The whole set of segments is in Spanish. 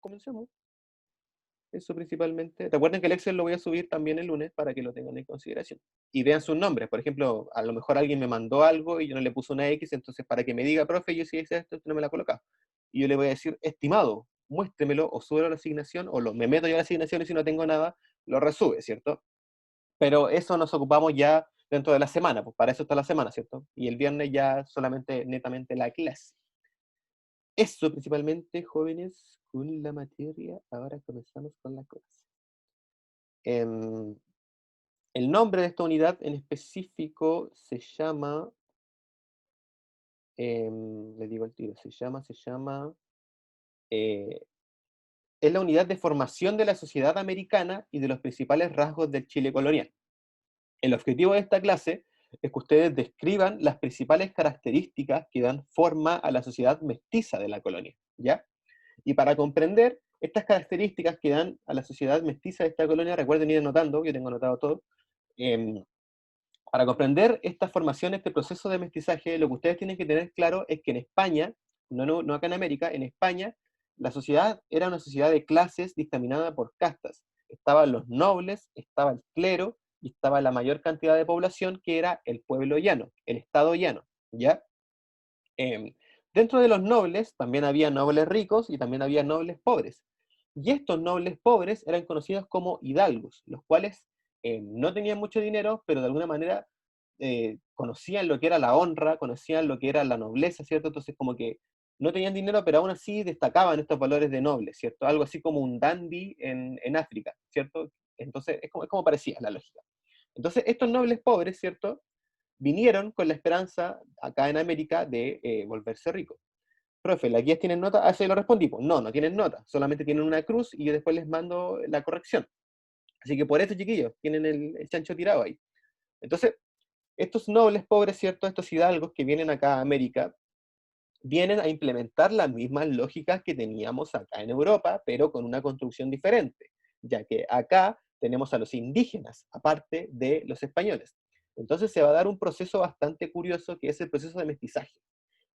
comencemos. Eso principalmente. Recuerden que el Excel lo voy a subir también el lunes para que lo tengan en consideración. Y vean sus nombres. Por ejemplo, a lo mejor alguien me mandó algo y yo no le puse una X, entonces para que me diga, profe, yo sí hice esto, usted no me la coloca. Y yo le voy a decir, estimado, muéstremelo o súbelo a la asignación, o me meto yo a la asignación y si no tengo nada, lo resube, ¿cierto? Pero eso nos ocupamos ya dentro de la semana, pues para eso está la semana, ¿cierto? Y el viernes ya solamente, netamente la clase. Eso principalmente, jóvenes, con la materia. Ahora comenzamos con la clase. Em, el nombre de esta unidad en específico se llama, le digo el tiro, se llama, eh, es la unidad de formación de la sociedad americana y de los principales rasgos del Chile colonial. El objetivo de esta clase es que ustedes describan las principales características que dan forma a la sociedad mestiza de la colonia, ¿ya? Y para comprender estas características que dan a la sociedad mestiza de esta colonia, recuerden ir anotando, yo tengo anotado todo, eh, para comprender esta formación, este proceso de mestizaje, lo que ustedes tienen que tener claro es que en España, no acá en América, en España, la sociedad era una sociedad de clases dictaminada por castas. Estaban los nobles, estaba el clero y estaba la mayor cantidad de población que era el pueblo llano, el estado llano, ¿ya? Em, Dentro de los nobles también había nobles ricos y también había nobles pobres. Y estos nobles pobres eran conocidos como hidalgos, los cuales no tenían mucho dinero, pero de alguna manera conocían lo que era la honra, conocían lo que era la nobleza, ¿cierto? Entonces como que no tenían dinero, pero aún así destacaban estos valores de nobles, ¿cierto? Algo así como un dandy en África, ¿cierto? Entonces es como parecía la lógica. Entonces estos nobles pobres, ¿cierto? Vinieron con la esperanza acá en América de volverse ricos. Profe, ¿las guías tienen nota? Ah, sí, lo respondí. Pues no, no tienen nota, solamente tienen una cruz y yo después les mando la corrección. Así que por eso, chiquillos, tienen el chancho tirado ahí. Entonces, estos nobles pobres, ¿cierto? Estos hidalgos que vienen acá a América, vienen a implementar las mismas lógicas que teníamos acá en Europa, pero con una construcción diferente, ya que acá tenemos a los indígenas, aparte de los españoles. Entonces se va a dar un proceso bastante curioso que es el proceso de mestizaje.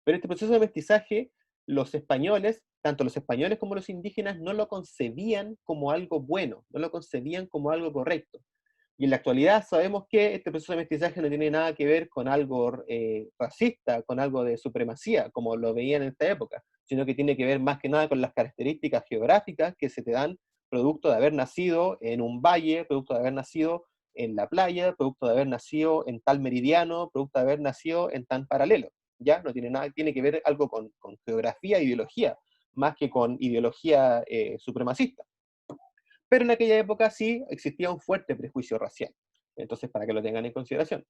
Pero este proceso de mestizaje, los españoles, tanto los españoles como los indígenas, no lo concebían como algo bueno, no lo concebían como algo correcto. Y en la actualidad sabemos que este proceso de mestizaje no tiene nada que ver con algo racista, con algo de supremacía, como lo veían en esta época, sino que tiene que ver más que nada con las características geográficas que se te dan producto de haber nacido en un valle, producto de haber nacido en la playa, producto de haber nacido en tal meridiano, producto de haber nacido en tan paralelo. ¿Ya? No tiene nada, tiene que ver algo con geografía e ideología, más que con ideología supremacista. Pero en aquella época sí existía un fuerte prejuicio racial. Entonces, para que lo tengan en consideración.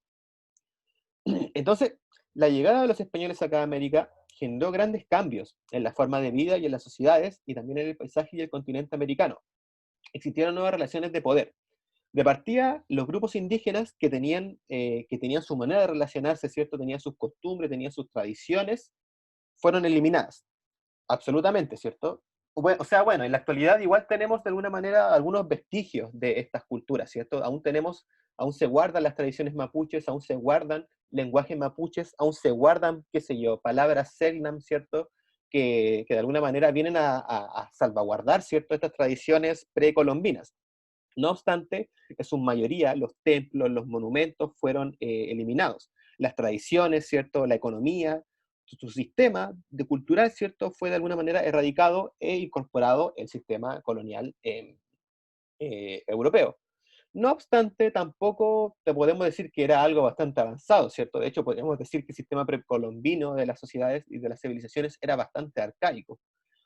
Entonces, la llegada de los españoles acá a América generó grandes cambios en la forma de vida y en las sociedades y también en el paisaje y el continente americano. Existieron nuevas relaciones de poder. De partida, los grupos indígenas que tenían su manera de relacionarse, ¿cierto? Tenían sus costumbres, tenían sus tradiciones, fueron eliminadas. Absolutamente, ¿cierto? O sea, bueno, en la actualidad igual tenemos de alguna manera algunos vestigios de estas culturas, ¿cierto? Aún se guardan las tradiciones mapuches, aún se guardan lenguajes mapuches, aún se guardan, qué sé yo, palabras selknam, ¿cierto? Que de alguna manera vienen a salvaguardar, ¿cierto? Estas tradiciones precolombinas. No obstante, en su mayoría los templos, los monumentos fueron eliminados. Las tradiciones, ¿cierto? La economía, su sistema de cultural, ¿cierto? Fue de alguna manera erradicado e incorporado el sistema colonial europeo. No obstante, tampoco te podemos decir que era algo bastante avanzado, ¿cierto? De hecho, podríamos decir que el sistema precolombino de las sociedades y de las civilizaciones era bastante arcaico.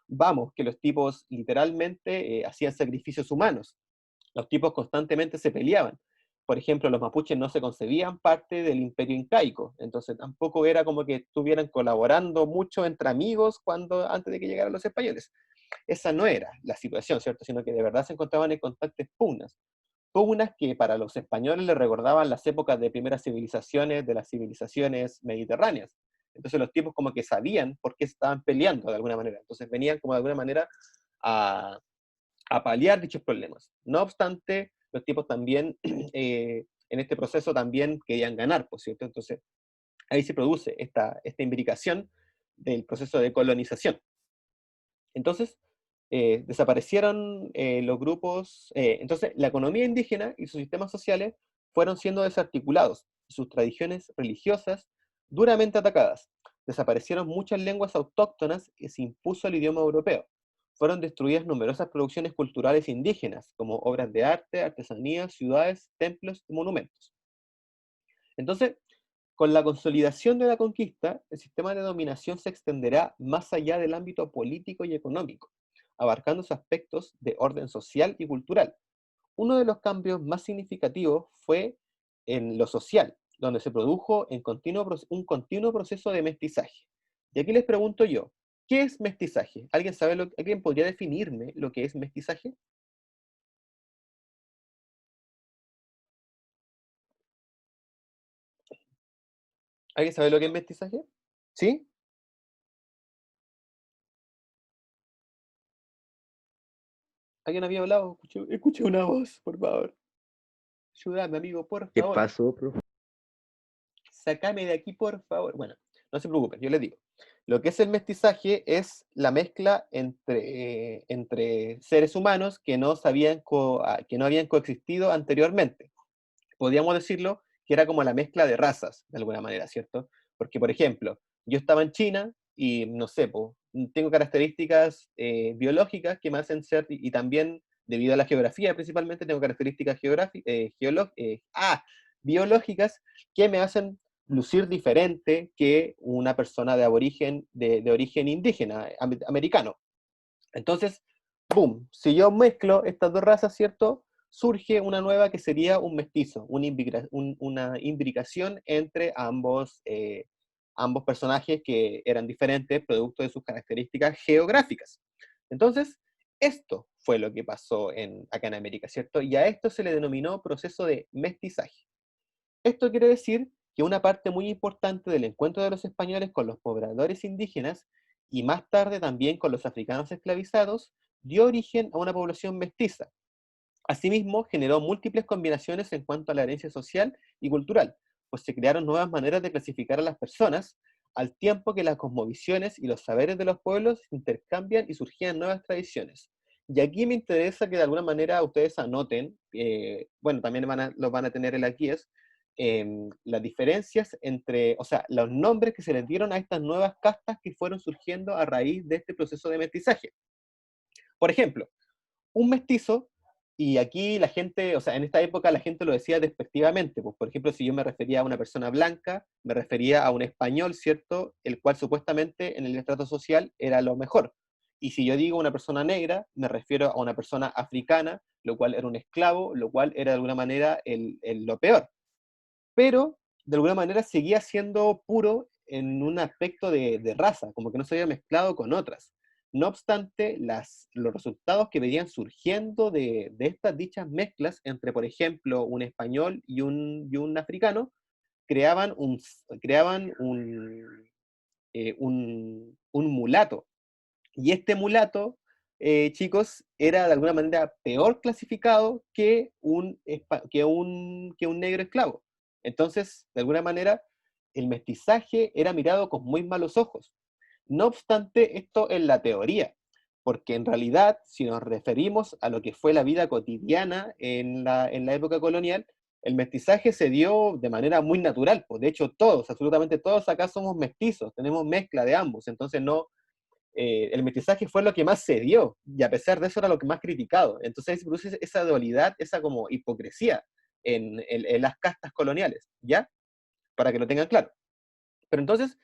Vamos, que los tipos literalmente hacían sacrificios humanos, los tipos constantemente se peleaban. Por ejemplo, los mapuches no se concebían parte del imperio incaico, entonces tampoco era como que estuvieran colaborando mucho entre amigos antes de que llegaran los españoles. Esa no era la situación, ¿cierto? Sino que de verdad se encontraban en constantes pugnas. Pugnas que para los españoles les recordaban las épocas de primeras civilizaciones, de las civilizaciones mediterráneas. Entonces los tipos como que sabían por qué estaban peleando de alguna manera. Entonces venían como de alguna manera a, a paliar dichos problemas. No obstante, los tipos también en este proceso también querían ganar, por cierto. Entonces ahí se produce esta imbricación del proceso de colonización. Entonces, Desaparecieron los grupos, entonces la economía indígena y sus sistemas sociales fueron siendo desarticulados, y sus tradiciones religiosas duramente atacadas. Desaparecieron muchas lenguas autóctonas y se impuso el idioma europeo. Fueron destruidas numerosas producciones culturales indígenas, como obras de arte, artesanías, ciudades, templos y monumentos. Entonces, con la consolidación de la conquista, el sistema de dominación se extenderá más allá del ámbito político y económico, abarcando aspectos de orden social y cultural. Uno de los cambios más significativos fue en lo social, donde se produjo un continuo proceso de mestizaje. Y aquí les pregunto yo, ¿qué es mestizaje? ¿Alguien podría definirme lo que es mestizaje? ¿Alguien sabe lo que es mestizaje? ¿Sí? ¿Alguien había hablado? Escuché una voz, por favor. Ayúdame, amigo, por ¿Qué favor. pasó, profe? Sácame de aquí, por favor. Bueno, no se preocupen, yo les digo. Lo que es el mestizaje es la mezcla entre seres humanos que no, que no habían coexistido anteriormente. Podríamos decirlo que era como la mezcla de razas, de alguna manera, ¿cierto? Porque, por ejemplo, yo estaba en China y, no sé, po, tengo características biológicas que me hacen ser, y también, debido a la geografía principalmente, tengo características biológicas que me hacen lucir diferente que una persona de origen indígena, americano. Entonces, boom, si yo mezclo estas dos razas, ¿cierto? Surge una nueva que sería un mestizo, una imbricación entre ambos personajes que eran diferentes, producto de sus características geográficas. Entonces, esto fue lo que pasó acá en América, ¿cierto? Y a esto se le denominó proceso de mestizaje. Esto quiere decir que una parte muy importante del encuentro de los españoles con los pobladores indígenas y más tarde también con los africanos esclavizados dio origen a una población mestiza. Asimismo, generó múltiples combinaciones en cuanto a la herencia social y cultural, pues se crearon nuevas maneras de clasificar a las personas, al tiempo que las cosmovisiones y los saberes de los pueblos se intercambian y surgían nuevas tradiciones. Y aquí me interesa que de alguna manera ustedes anoten, bueno, también los van a tener en la guía, las diferencias entre, o sea, los nombres que se les dieron a estas nuevas castas que fueron surgiendo a raíz de este proceso de mestizaje. Por ejemplo, un mestizo, y aquí la gente, o sea, en esta época la gente lo decía despectivamente, pues, por ejemplo, si yo me refería a una persona blanca, me refería a un español, ¿cierto? El cual supuestamente en el estrato social era lo mejor. Y si yo digo una persona negra, me refiero a una persona africana, lo cual era un esclavo, lo cual era de alguna manera lo peor. Pero de alguna manera seguía siendo puro en un aspecto de raza, como que no se había mezclado con otras. No obstante, los resultados que venían surgiendo de estas dichas mezclas entre, por ejemplo, un español y un africano, creaban un mulato. Y este mulato, chicos, era de alguna manera peor clasificado que un negro esclavo. Entonces, de alguna manera, el mestizaje era mirado con muy malos ojos. No obstante, esto en la teoría, porque en realidad, si nos referimos a lo que fue la vida cotidiana en la época colonial, el mestizaje se dio de manera muy natural. Pues de hecho, todos, absolutamente todos acá somos mestizos, tenemos mezcla de ambos, entonces no, el mestizaje fue lo que más se dio, y a pesar de eso era lo que más criticado. Entonces se produce esa dualidad, esa como hipocresía en las castas coloniales, ¿ya? Para que lo tengan claro. Pero entonces,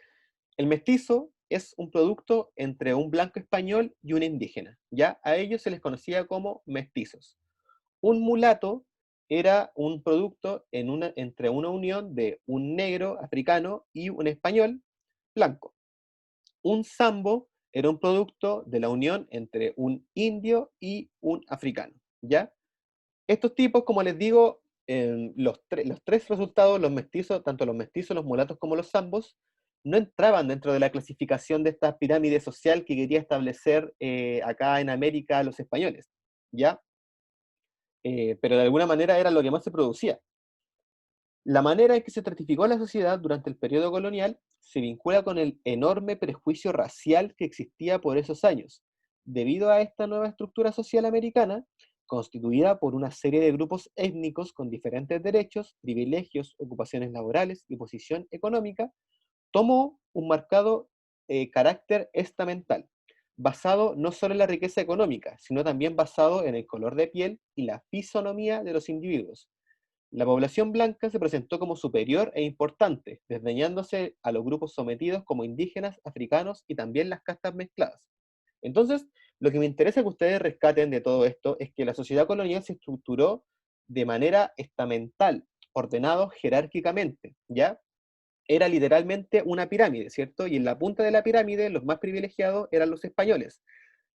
el mestizo es un producto entre un blanco español y un indígena, ¿ya? A ellos se les conocía como mestizos. Un mulato era un producto entre una unión de un negro africano y un español blanco. Un sambo era un producto de la unión entre un indio y un africano, ¿ya? Estos tipos, como les digo, los tres resultados, los mestizos, tanto los mestizos, los mulatos como los zambos, no entraban dentro de la clasificación de esta pirámide social que quería establecer acá en América los españoles, ¿ya? Pero de alguna manera era lo que más se producía. La manera en que se estratificó la sociedad durante el periodo colonial se vincula con el enorme prejuicio racial que existía por esos años, Debido a esta nueva estructura social americana, constituida por una serie de grupos étnicos con diferentes derechos, privilegios, ocupaciones laborales y posición económica, tomó un marcado carácter estamental, basado no solo en la riqueza económica, sino también basado en el color de piel y la fisonomía de los individuos. La población blanca se presentó como superior e importante, desdeñándose a los grupos sometidos como indígenas, africanos y también las castas mezcladas. Entonces, lo que me interesa que ustedes rescaten de todo esto es que la sociedad colonial se estructuró de manera estamental, ordenado jerárquicamente, ¿ya? Era literalmente una pirámide, ¿cierto? Y en la punta de la pirámide los más privilegiados eran los españoles.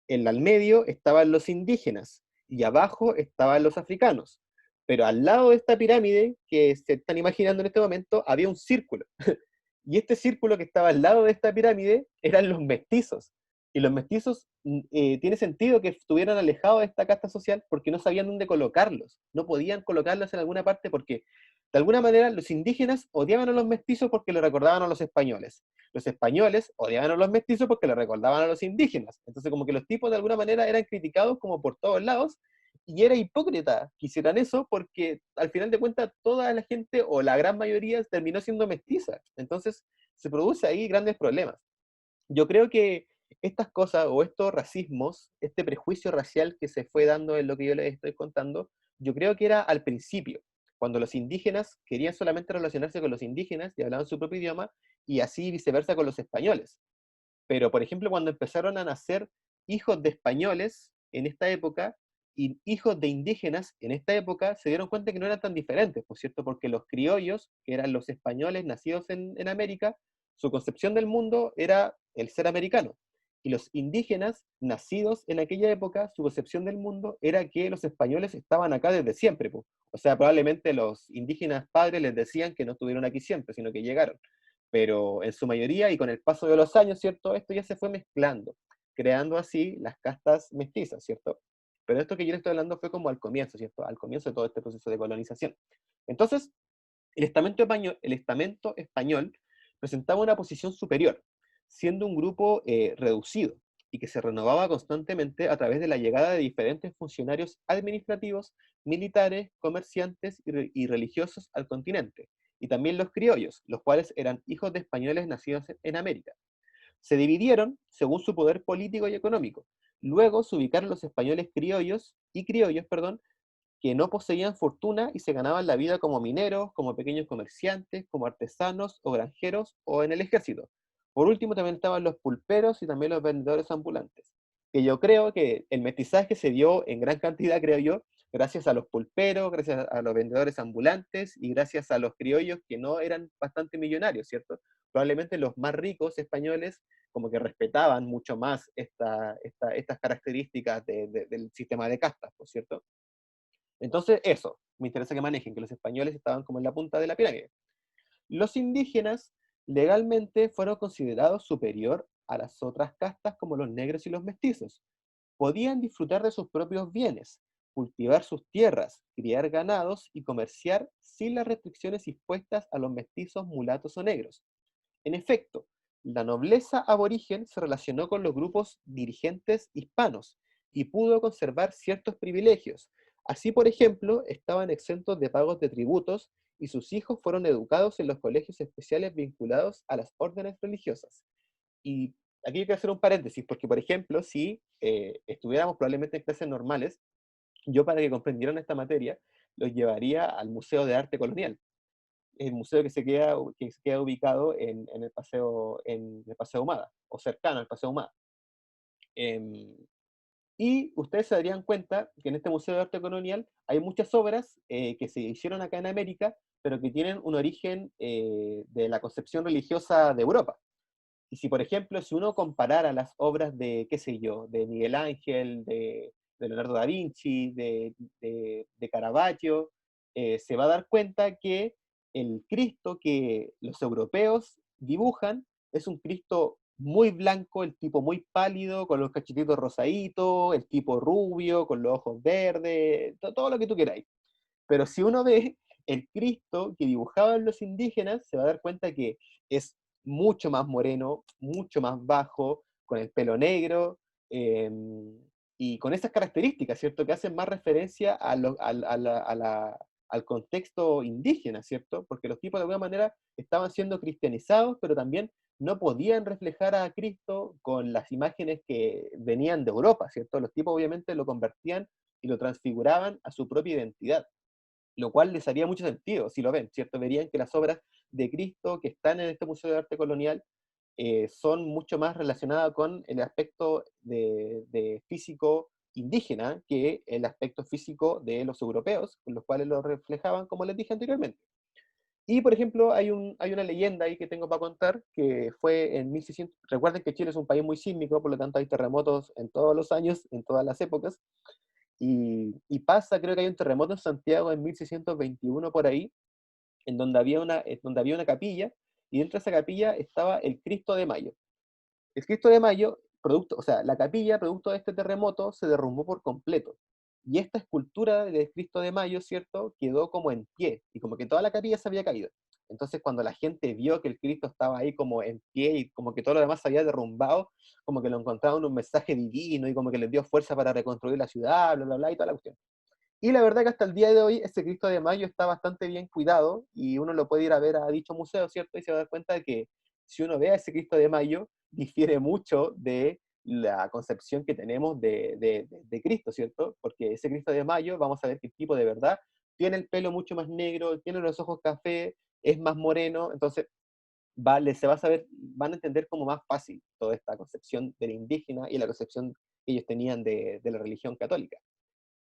En el medio estaban los indígenas y abajo estaban los africanos. Pero al lado de esta pirámide que se están imaginando en este momento había un círculo. Y este círculo que estaba al lado de esta pirámide eran los mestizos. Y los mestizos tiene sentido que estuvieran alejados de esta casta social porque no sabían dónde colocarlos. No podían colocarlos en alguna parte porque, de alguna manera, los indígenas odiaban a los mestizos porque le recordaban a los españoles. Los españoles odiaban a los mestizos porque le recordaban a los indígenas. Entonces, como que los tipos de alguna manera eran criticados como por todos lados, y era hipócrita que hicieran eso porque al final de cuentas toda la gente o la gran mayoría terminó siendo mestiza. Entonces se produce ahí grandes problemas. Yo creo que estas cosas o estos racismos, este prejuicio racial que se fue dando en lo que yo les estoy contando, yo creo que era al principio, cuando los indígenas querían solamente relacionarse con los indígenas y hablaban su propio idioma, y así viceversa con los españoles. Pero, por ejemplo, cuando empezaron a nacer hijos de españoles en esta época y hijos de indígenas en esta época, se dieron cuenta que no eran tan diferentes, por cierto, porque los criollos, que eran los españoles nacidos en América, su concepción del mundo era el ser americano. Y los indígenas, nacidos en aquella época, su concepción del mundo era que los españoles estaban acá desde siempre. Po. O sea, probablemente los indígenas padres les decían que no estuvieron aquí siempre, sino que llegaron, pero en su mayoría y con el paso de los años, ¿cierto? Esto ya se fue mezclando, creando así las castas mestizas, ¿cierto? Pero esto que yo les estoy hablando fue como al comienzo, ¿cierto? Al comienzo de todo este proceso de colonización. Entonces, el estamento español presentaba una posición superior, siendo un grupo reducido y que se renovaba constantemente a través de la llegada de diferentes funcionarios administrativos, militares, comerciantes y religiosos al continente, y también los criollos, los cuales eran hijos de españoles nacidos en América. Se dividieron según su poder político y económico. Luego se ubicaron los españoles criollos, perdón, que no poseían fortuna y se ganaban la vida como mineros, como pequeños comerciantes, como artesanos o granjeros o en el ejército. Por último también estaban los pulperos y también los vendedores ambulantes, que yo creo que el mestizaje se dio en gran cantidad, creo yo, gracias a los pulperos, gracias a los vendedores ambulantes y gracias a los criollos que no eran bastante millonarios, ¿cierto? Probablemente los más ricos españoles como que respetaban mucho más estas características del sistema de castas, ¿por cierto? Entonces, eso, me interesa que manejen, que los españoles estaban como en la punta de la pirámide. Los indígenas legalmente fueron considerados superior a las otras castas como los negros y los mestizos. Podían disfrutar de sus propios bienes, cultivar sus tierras, criar ganados y comerciar sin las restricciones impuestas a los mestizos, mulatos o negros. En efecto, la nobleza aborigen se relacionó con los grupos dirigentes hispanos y pudo conservar ciertos privilegios. Así, por ejemplo, estaban exentos de pagos de tributos y sus hijos fueron educados en los colegios especiales vinculados a las órdenes religiosas. Y aquí hay que hacer un paréntesis, porque, por ejemplo, si estuviéramos probablemente en clases normales, yo para que comprendieran esta materia, los llevaría al Museo de Arte Colonial, el museo que se queda ubicado en el Paseo Humada, o cercano al Paseo Humada. Em, y ustedes se darían cuenta que en este Museo de Arte Colonial hay muchas obras que se hicieron acá en América, pero que tienen un origen de la concepción religiosa de Europa. Y si, por ejemplo, si uno comparara las obras de, qué sé yo, de Miguel Ángel, de Leonardo da Vinci, de Caravaggio, se va a dar cuenta que el Cristo que los europeos dibujan es un Cristo muy blanco, el tipo muy pálido, con los cachetitos rosaditos, el tipo rubio, con los ojos verdes, todo lo que tú queráis. Pero si uno ve el Cristo que dibujaban los indígenas, se va a dar cuenta que es mucho más moreno, mucho más bajo, con el pelo negro, y con esas características, ¿cierto? Que hacen más referencia al contexto indígena, ¿cierto? Porque los tipos de alguna manera estaban siendo cristianizados, pero también no podían reflejar a Cristo con las imágenes que venían de Europa, ¿cierto? Los tipos obviamente lo convertían y lo transfiguraban a su propia identidad, lo cual les haría mucho sentido si lo ven, ¿cierto? Verían que las obras de Cristo que están en este Museo de Arte Colonial son mucho más relacionadas con el aspecto de físico indígena que el aspecto físico de los europeos, con los cuales lo reflejaban, como les dije anteriormente. Y, por ejemplo, hay una leyenda ahí que tengo para contar, que fue en 1600, recuerden que Chile es un país muy sísmico, por lo tanto hay terremotos en todos los años, en todas las épocas, y pasa, creo que hay un terremoto en Santiago en 1621 por ahí, en donde había una capilla, y dentro de esa capilla estaba el Cristo de Mayo. El Cristo de Mayo, o sea, la capilla, producto de este terremoto, se derrumbó por completo. Y esta escultura del Cristo de Mayo, ¿cierto?, quedó como en pie, y como que toda la capilla se había caído. Entonces, cuando la gente vio que el Cristo estaba ahí como en pie y como que todo lo demás se había derrumbado, como que lo encontraron un mensaje divino y como que les dio fuerza para reconstruir la ciudad, bla, bla, bla, y toda la cuestión. Y la verdad que hasta el día de hoy ese Cristo de Mayo está bastante bien cuidado y uno lo puede ir a ver a dicho museo, ¿cierto? Y se va a dar cuenta de que si uno ve a ese Cristo de Mayo, difiere mucho de la concepción que tenemos de Cristo, ¿cierto? Porque ese Cristo de Mayo, vamos a ver que el tipo de verdad tiene el pelo mucho más negro, tiene los ojos café, es más moreno, entonces se va a saber, van a entender como más fácil toda esta concepción del indígena y la concepción que ellos tenían de la religión católica.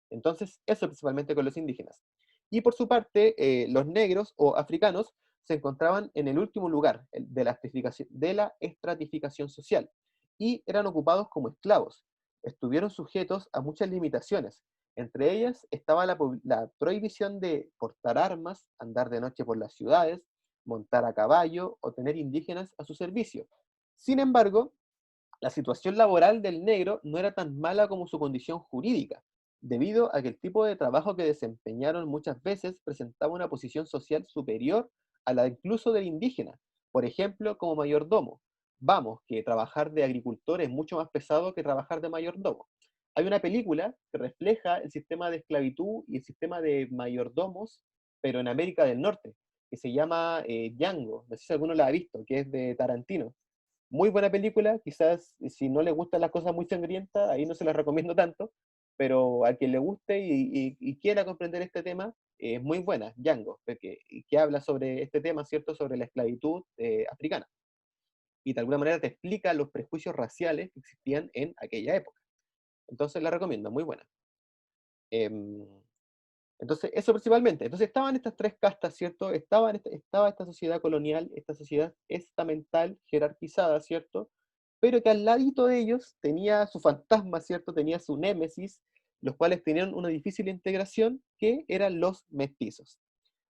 Entonces, eso principalmente con los indígenas. Y por su parte, los negros o africanos se encontraban en el último lugar de la estratificación social y eran ocupados como esclavos. Estuvieron sujetos a muchas limitaciones. Entre ellas estaba la prohibición de portar armas, andar de noche por las ciudades, montar a caballo o tener indígenas a su servicio. Sin embargo, la situación laboral del negro no era tan mala como su condición jurídica, debido a que el tipo de trabajo que desempeñaron muchas veces presentaba una posición social superior a la incluso del indígena, por ejemplo, como mayordomo. Vamos, que trabajar de agricultor es mucho más pesado que trabajar de mayordomo. Hay una película que refleja el sistema de esclavitud y el sistema de mayordomos, pero en América del Norte, que se llama Django, no sé si alguno la ha visto, que es de Tarantino. Muy buena película, quizás si no le gustan las cosas muy sangrientas, ahí no se las recomiendo tanto, pero a quien le guste y quiera comprender este tema, es muy buena, Django, que habla sobre este tema, ¿cierto?, sobre la esclavitud africana. Y de alguna manera te explica los prejuicios raciales que existían en aquella época. Entonces la recomiendo, muy buena. Em, entonces, eso principalmente. Entonces estaban estas tres castas, ¿cierto? Estaba esta sociedad colonial, esta sociedad estamental, jerarquizada, ¿cierto? Pero que al ladito de ellos tenía su fantasma, ¿cierto? Tenía su némesis, los cuales tenían una difícil integración, que eran los mestizos.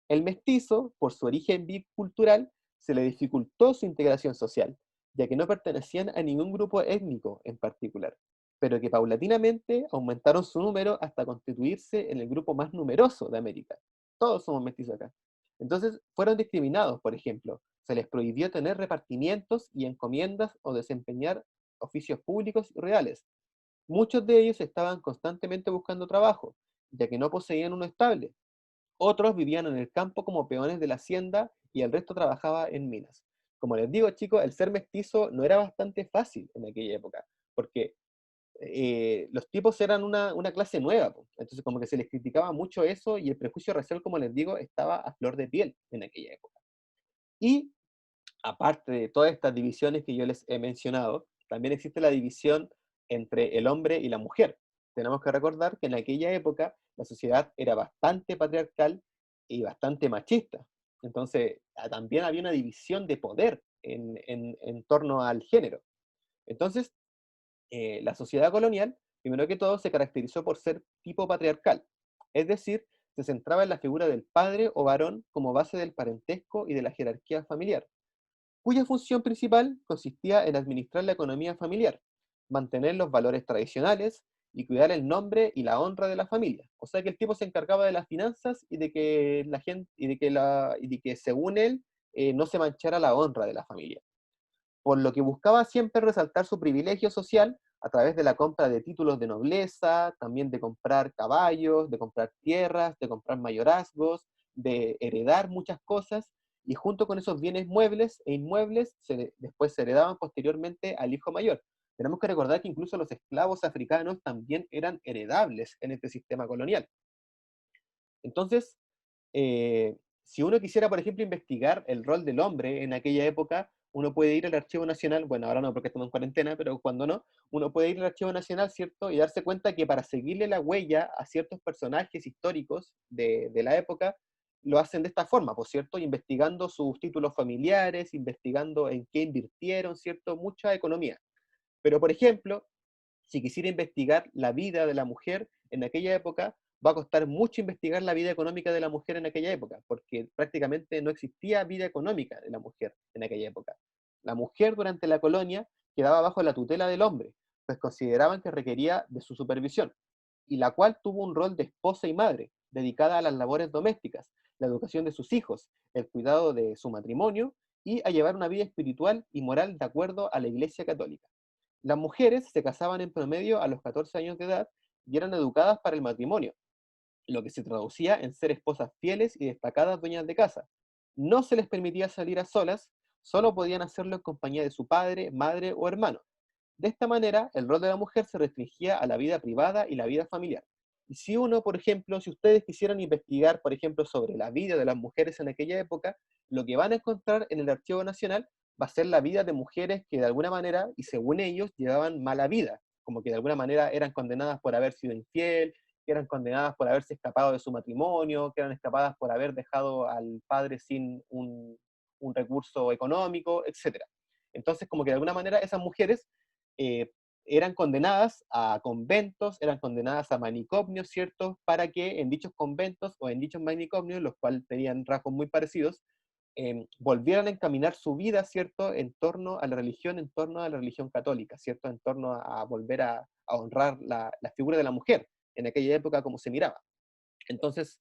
El mestizo, por su origen bicultural, se le dificultó su integración social, ya que no pertenecían a ningún grupo étnico en particular, pero que paulatinamente aumentaron su número hasta constituirse en el grupo más numeroso de América. Todos somos mestizos acá. Entonces fueron discriminados, por ejemplo, se les prohibió tener repartimientos y encomiendas o desempeñar oficios públicos y reales. Muchos de ellos estaban constantemente buscando trabajo, ya que no poseían uno estable. Otros vivían en el campo como peones de la hacienda y el resto trabajaba en minas. Como les digo, chicos, el ser mestizo no era bastante fácil en aquella época, porque los tipos eran una clase nueva, po. Entonces como que se les criticaba mucho eso y el prejuicio racial, como les digo, estaba a flor de piel en aquella época. Y aparte de todas estas divisiones que yo les he mencionado, también existe la división entre el hombre y la mujer. Tenemos que recordar que en aquella época la sociedad era bastante patriarcal y bastante machista. Entonces, también había una división de poder en torno al género. Entonces, la sociedad colonial, primero que todo, se caracterizó por ser tipo patriarcal. Es decir, se centraba en la figura del padre o varón como base del parentesco y de la jerarquía familiar, cuya función principal consistía en administrar la economía familiar, mantener los valores tradicionales y cuidar el nombre y la honra de la familia. O sea que el tipo se encargaba de las finanzas y de que la gente y de que según él no se manchara la honra de la familia. Por lo que buscaba siempre resaltar su privilegio social a través de la compra de títulos de nobleza, también de comprar caballos, de comprar tierras, de comprar mayorazgos, de heredar muchas cosas, y junto con esos bienes muebles e inmuebles después se heredaban posteriormente al hijo mayor. Tenemos que recordar que incluso los esclavos africanos también eran heredables en este sistema colonial. Entonces, si uno quisiera, por ejemplo, investigar el rol del hombre en aquella época, uno puede ir al Archivo Nacional, bueno, ahora no porque estamos en cuarentena, pero cuando no, uno puede ir al Archivo Nacional, ¿cierto? Y darse cuenta que para seguirle la huella a ciertos personajes históricos de la época, lo hacen de esta forma, por cierto, investigando sus títulos familiares, investigando en qué invirtieron, ¿cierto? Mucha economía. Pero, por ejemplo, si quisiera investigar la vida de la mujer en aquella época, va a costar mucho investigar la vida económica de la mujer en aquella época, porque prácticamente no existía vida económica de la mujer en aquella época. La mujer durante la colonia quedaba bajo la tutela del hombre, pues consideraban que requería de su supervisión, y la cual tuvo un rol de esposa y madre, dedicada a las labores domésticas, la educación de sus hijos, el cuidado de su matrimonio y a llevar una vida espiritual y moral de acuerdo a la Iglesia Católica. Las mujeres se casaban en promedio a los 14 años de edad y eran educadas para el matrimonio, lo que se traducía en ser esposas fieles y destacadas dueñas de casa. No se les permitía salir a solas, solo podían hacerlo en compañía de su padre, madre o hermano. De esta manera, el rol de la mujer se restringía a la vida privada y la vida familiar. Y si uno, por ejemplo, si ustedes quisieran investigar, por ejemplo, sobre la vida de las mujeres en aquella época, lo que van a encontrar en el Archivo Nacional va a ser la vida de mujeres que de alguna manera, y según ellos, llevaban mala vida, como que de alguna manera eran condenadas por haber sido infiel, que eran condenadas por haberse escapado de su matrimonio, que eran escapadas por haber dejado al padre sin un recurso económico, etcétera. Entonces, como que de alguna manera esas mujeres eh, eran condenadas a conventos, eran condenadas a manicomios, ¿cierto? Para que en dichos conventos o en dichos manicomios, los cuales tenían rasgos muy parecidos, volvieran a encaminar su vida, ¿cierto? En torno a la religión católica, ¿cierto? En torno a volver a honrar la figura de la mujer en aquella época como se miraba. Entonces,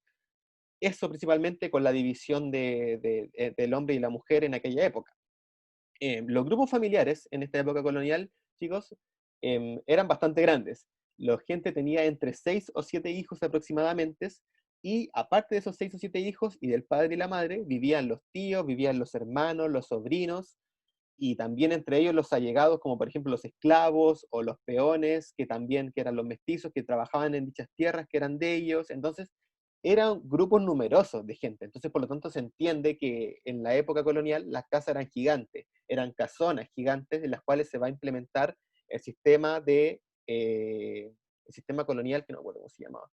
eso principalmente con la división del hombre y la mujer en aquella época. Los grupos familiares en esta época colonial, chicos, eran bastante grandes. La gente tenía entre 6 o 7 hijos aproximadamente, y aparte de esos 6 o 7 hijos y del padre y la madre, vivían los tíos, vivían los hermanos, los sobrinos, y también entre ellos los allegados, como por ejemplo los esclavos o los peones, que eran los mestizos, que trabajaban en dichas tierras que eran de ellos. Entonces, eran grupos numerosos de gente. Entonces, por lo tanto, se entiende que en la época colonial las casas eran gigantes, eran casonas gigantes en las cuales se va a implementar el sistema el sistema colonial, que no recuerdo cómo se llamaba,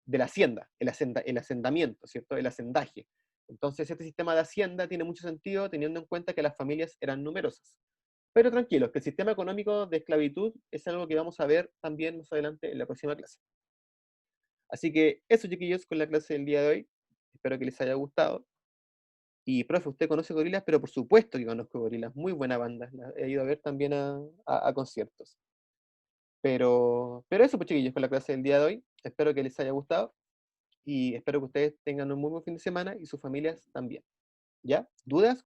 de la hacienda, el hacendamiento, ¿cierto? El hacendaje. Entonces, este sistema de hacienda tiene mucho sentido teniendo en cuenta que las familias eran numerosas. Pero tranquilos, que el sistema económico de esclavitud es algo que vamos a ver también más adelante en la próxima clase. Así que eso, chiquillos, con la clase del día de hoy. Espero que les haya gustado. Y, profe, usted conoce Gorilas, pero por supuesto que conozco Gorilas. Muy buena banda. La he ido a ver también a conciertos. Pero eso, pues, chiquillos, con la clase del día de hoy. Espero que les haya gustado. Y espero que ustedes tengan un muy buen fin de semana y sus familias también. ¿Ya? ¿Dudas?